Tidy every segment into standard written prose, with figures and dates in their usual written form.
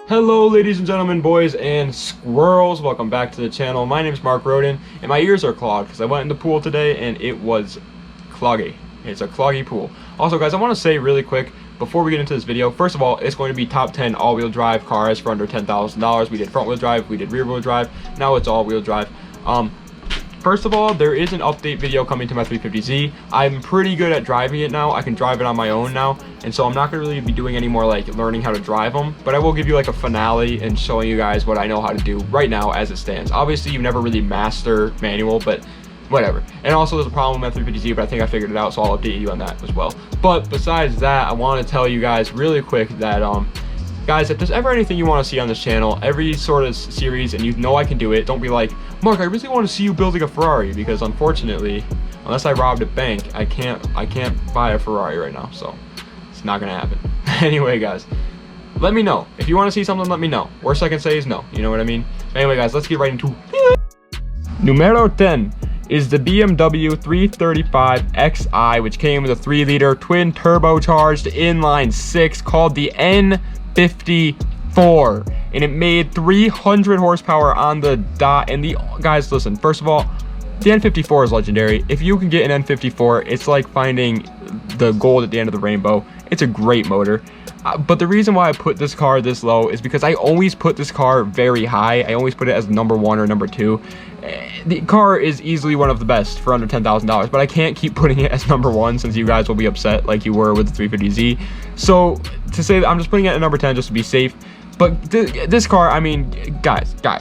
Hello ladies and gentlemen, boys and squirrels, welcome back to the channel. My name is Mark Roden and my ears are clogged because I went in the pool today and it was cloggy. It's a cloggy pool. Also guys, I want to say really quick before we get into this video, first of all, it's going to be top 10 all-wheel drive cars for under $10,000. We did front wheel drive, we did rear wheel drive, now it's all-wheel drive. First of all, there is an update video coming to my 350Z. I'm pretty good at driving it now. I can drive it on my own now, and so I'm not going to really be doing any more like learning how to drive them, but I will give you like a finale and showing you guys what I know how to do right now as it stands. Obviously, you never really master manual, but whatever. And also there's a problem with my 350Z, but I think I figured it out, so I'll update you on that as well. But besides that, I want to tell you guys really quick that guys, if there's ever anything you want to see on this channel, every sort of series, and you know I can do it, don't be like, Mark, I really want to see you building a Ferrari, because unfortunately, unless I robbed a bank, I can't buy a Ferrari right now, so it's not gonna happen. Anyway, guys, let me know. If you want to see something, let me know. Worst I can say is no, you know what I mean? Anyway, guys, let's get right into it. Numero 10 is the BMW 335xi, which came with a 3-liter twin turbocharged inline 6 called the N54, and it made 300 horsepower on the dot. And the guys, listen, first of all, the N54 is legendary. If you can get an N54, it's like finding the gold at the end of the rainbow. It's a great motor. But the reason why I put this car this low is because I always put this car very high. I always put it as number 1 or number 2. The car is easily one of the best for under $10,000, but I can't keep putting it as number 1 since you guys will be upset like you were with the 350Z. So to say that, I'm just putting it at number 10 just to be safe. But this car, I mean, guys, all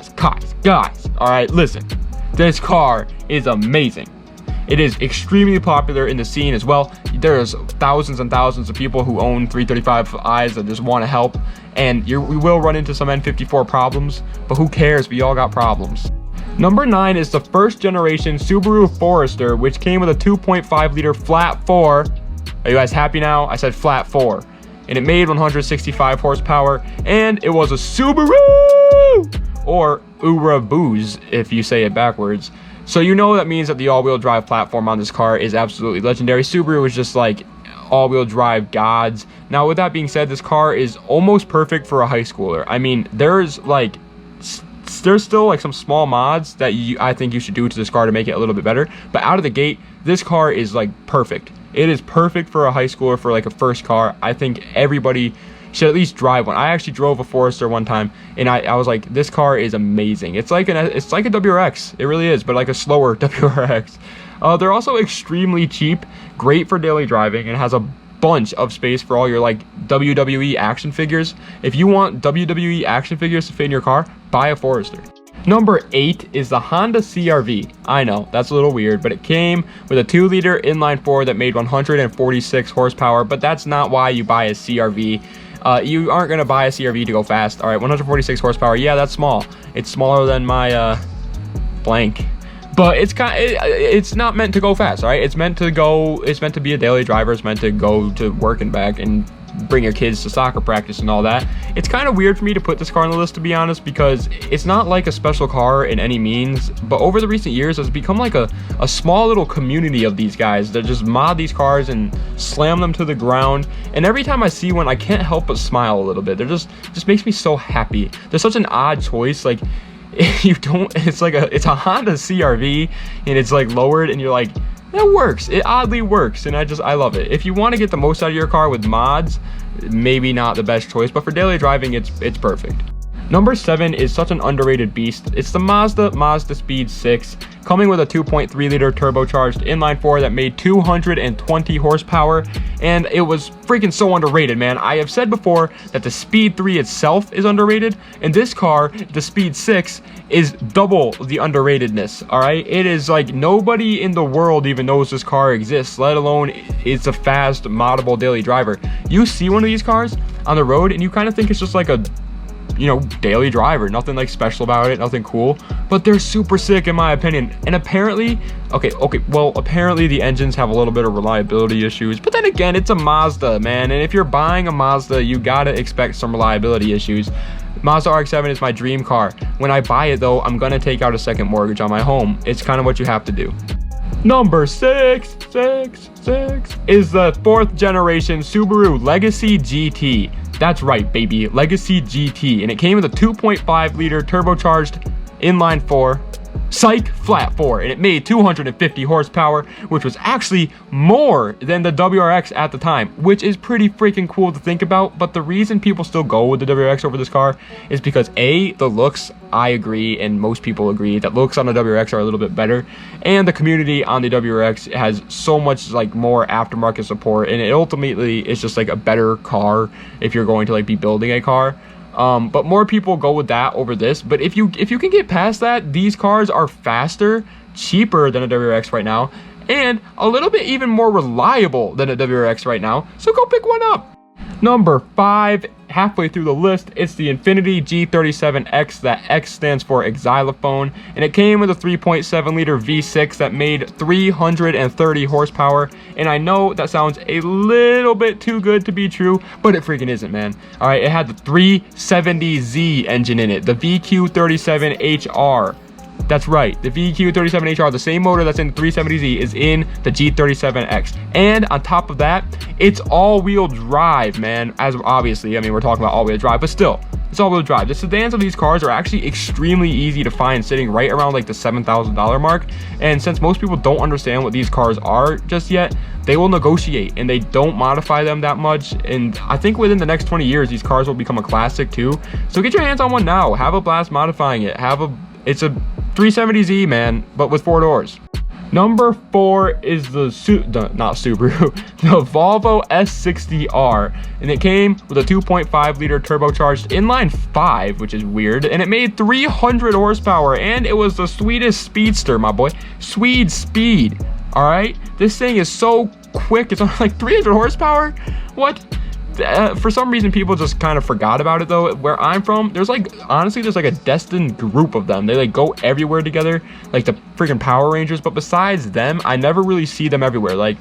right, listen. This car is amazing. It is extremely popular in the scene as well. There's thousands and thousands of people who own 335is that just want to help. And we will run into some N54 problems, but who cares? We all got problems. Number 9 is the first generation Subaru Forester, which came with a 2.5 liter flat 4. Are you guys happy now? I said flat 4. And it made 165 horsepower, and it was a Subaru, or Urabooz if you say it backwards. So you know that means that the all-wheel drive platform on this car is absolutely legendary. Subaru is just like all-wheel drive gods. Now with that being said, this car is almost perfect for a high schooler. I mean, there's still like some small mods that I think you should do to this car to make it a little bit better, but out of the gate, this car is like perfect. It is perfect for a high schooler, for like a first car. I think everybody should at least drive one. I actually drove a Forester one time, and I was like, this car is amazing. It's like a WRX. It really is, but like a slower WRX. They're also extremely cheap, great for daily driving, and has a bunch of space for all your like WWE action figures. If you want WWE action figures to fit in your car, buy a Forester. Number 8 is the Honda CR-V. I know, that's a little weird, but it came with a 2-liter inline 4 that made 146 horsepower, but that's not why you buy a CR-V. You aren't going to buy a CR-V to go fast. All right, 146 horsepower, yeah, that's small. It's smaller than my blank. But it's not meant to go fast, all right? It's meant to be a daily driver. It's meant to go to work and back and bring your kids to soccer practice and all that. It's kind of weird for me to put this car on the list, to be honest, because it's not like a special car in any means, but over the recent years, it's become like a small little community of these guys that just mod these cars and slam them to the ground. And every time I see one, I can't help but smile a little bit. They're just makes me so happy. They're such an odd choice. Like, it's a Honda CR-V, and it's like lowered, and you're like, that works. It oddly works, and I love it. If you want to get the most out of your car with mods, maybe not the best choice, but for daily driving, it's perfect. Number 7 is such an underrated beast. It's the Mazda Speed 6, coming with a 2.3 liter turbocharged inline 4 that made 220 horsepower, and it was freaking so underrated, man. I have said before that the Speed 3 itself is underrated, and this car, the Speed 6, is double the underratedness, all right? It is like nobody in the world even knows this car exists, let alone it's a fast, moddable daily driver. You see one of these cars on the road, and you kind of think it's just like a, you know, daily driver, nothing like special about it, nothing cool, but they're super sick in my opinion. And apparently, apparently the engines have a little bit of reliability issues, but then again, it's a Mazda, man, and if you're buying a Mazda, you gotta expect some reliability issues. Mazda RX-7 is my dream car. When I buy it though, I'm gonna take out a second mortgage on my home. It's kind of what you have to do. Number 6 is the 4th generation Subaru Legacy GT. That's right, baby, Legacy GT, and it came with a 2.5 liter turbocharged inline 4 psych flat 4, and it made 250 horsepower, which was actually more than the WRX at the time, which is pretty freaking cool to think about. But the reason people still go with the WRX over this car is because A, the looks, I agree, and most people agree that looks on the WRX are a little bit better, and the community on the WRX has so much like more aftermarket support, and it ultimately is just like a better car if you're going to like be building a car. But more people go with that over this. But if you can get past that, these cars are faster, cheaper than a WRX right now, and a little bit even more reliable than a WRX right now. So go pick one up. Number 5, halfway through the list, it's the Infiniti G37x. That X stands for xylophone, and it came with a 3.7 liter V6 that made 330 horsepower. And I know that sounds a little bit too good to be true, but it freaking isn't, man. All right, it had the 370Z engine in it, the VQ37HR. That's right, the VQ37HR, the same motor that's in the 370Z, is in the G37X. And on top of that, it's all-wheel drive, man. As obviously, I mean, we're talking about all-wheel drive, but still, it's all-wheel drive. The sedans of these cars are actually extremely easy to find, sitting right around like the $7,000 mark. And since most people don't understand what these cars are just yet, they will negotiate and they don't modify them that much. And I think within the next 20 years, these cars will become a classic too. So get your hands on one now. Have a blast modifying it. It's a 370Z, man, but with 4 doors. Number 4 is not Subaru, the Volvo S60 R, and it came with a 2.5 liter turbocharged inline 5, which is weird, and it made 300 horsepower, and it was the sweetest speedster, my boy. Swede speed. All right, this thing is so quick. It's only like 300 horsepower. What? For some reason, people just kind of forgot about it though. Where I'm from, there's like, honestly, there's like a destined group of them. They like go everywhere together, like the freaking Power Rangers. But besides them, I never really see them everywhere. Like,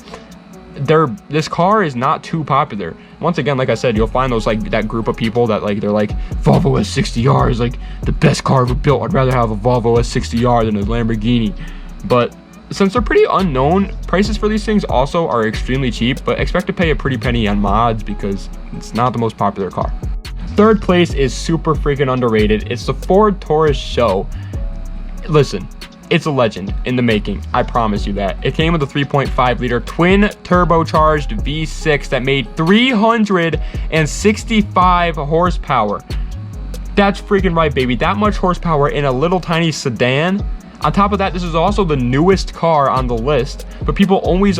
this car is not too popular. Once again, like I said, you'll find those like that group of people that like, they're like, Volvo S60 R is like the best car ever built. I'd rather have a Volvo S60 R than a Lamborghini. But since they're pretty unknown, prices for these things also are extremely cheap, but expect to pay a pretty penny on mods because it's not the most popular car. Third place is super freaking underrated. It's the Ford Taurus SHO. Listen, it's a legend in the making. I promise you that. It came with a 3.5 liter twin turbocharged V6 that made 365 horsepower. That's freaking right, baby. That much horsepower in a little tiny sedan. On top of that, this is also the newest car on the list, but people always,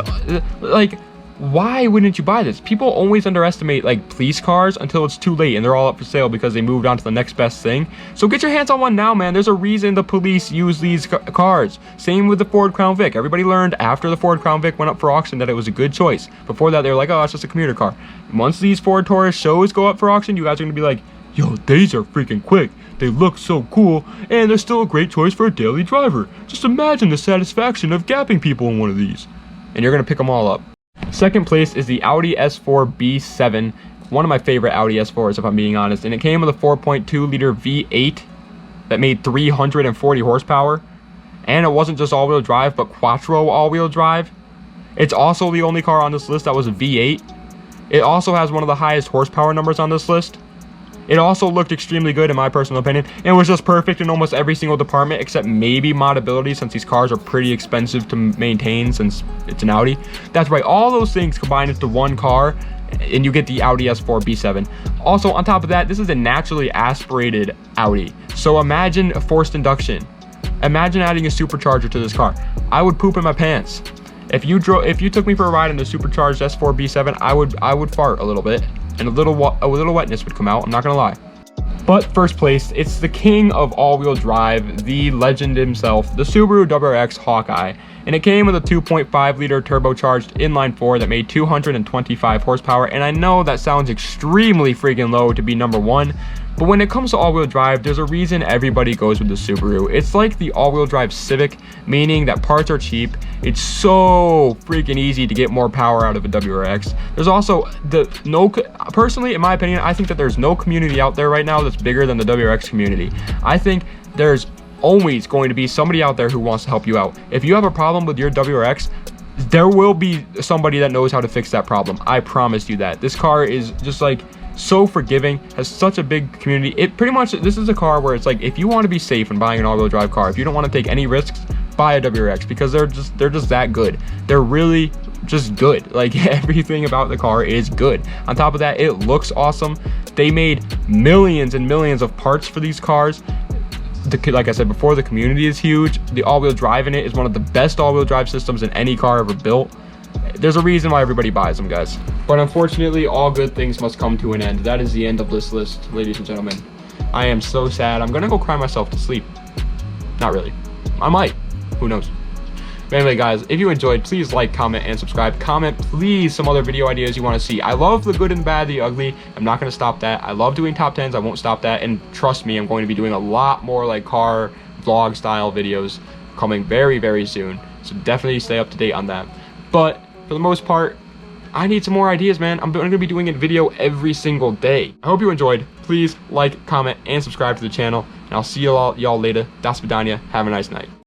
like, why wouldn't you buy this? People always underestimate, like, police cars until it's too late and they're all up for sale because they moved on to the next best thing. So get your hands on one now, man. There's a reason the police use these cars. Same with the Ford Crown Vic. Everybody learned after the Ford Crown Vic went up for auction that it was a good choice. Before that, they were like, oh, it's just a commuter car. Once these Ford Taurus SHOs go up for auction, you guys are going to be like, yo, these are freaking quick. They look so cool, and they're still a great choice for a daily driver. Just imagine the satisfaction of gapping people in one of these. And you're going to pick them all up. Second place is the Audi S4 B7. One of my favorite Audi S4s, if I'm being honest. And it came with a 4.2 liter V8 that made 340 horsepower. And it wasn't just all-wheel drive, but quattro all-wheel drive. It's also the only car on this list that was a V8. It also has one of the highest horsepower numbers on this list. It also looked extremely good in my personal opinion. It was just perfect in almost every single department except maybe modability, since these cars are pretty expensive to maintain since it's an Audi. That's right, all those things combined into one car and you get the Audi S4 B7. Also, on top of that, this is a naturally aspirated Audi. So imagine a forced induction. Imagine adding a supercharger to this car. I would poop in my pants. If you took me for a ride in the supercharged S4 B7, I would fart a little bit. And a little wetness would come out, I'm not gonna lie. But first place, it's the king of all-wheel drive, the legend himself, the Subaru WRX Hawkeye. And it came with a 2.5 liter turbocharged inline 4 that made 225 horsepower. And I know that sounds extremely freaking low to be number 1, but when it comes to all-wheel drive, there's a reason everybody goes with the Subaru. It's like the all-wheel drive Civic, meaning that parts are cheap. It's so freaking easy to get more power out of a WRX. There's also personally, in my opinion, I think that there's no community out there right now that's bigger than the WRX community. I think there's always going to be somebody out there who wants to help you out. If you have a problem with your WRX, there will be somebody that knows how to fix that problem. I promise you that. This car is just like, so forgiving, has such a big community. It pretty much, this is a car where it's like, if you want to be safe when buying an all-wheel drive car, if you don't want to take any risks, buy a WRX, because they're just that good. They're really just good. Like, everything about the car is good. On top of that, it looks awesome. They made millions and millions of parts for these cars. Like I said before, the community is huge. The all-wheel drive in it is one of the best all-wheel drive systems in any car ever built. There's a reason why everybody buys them, guys. But unfortunately, all good things must come to an end. That is the end of this list, ladies and gentlemen. I am so sad. I'm gonna go cry myself to sleep. Not really. I might. Who knows? But anyway, guys, if you enjoyed, please like, comment, and subscribe. Comment, please, some other video ideas you want to see. I love the good and the bad, the ugly. I'm not going to stop that. I love doing top 10s. I won't stop that. And trust me, I'm going to be doing a lot more like car vlog style videos coming very, very soon. So definitely stay up to date on that. But for the most part, I need some more ideas, man. I'm going to be doing a video every single day. I hope you enjoyed. Please like, comment, and subscribe to the channel. And I'll see y'all later. Das Vidania. Have a nice night.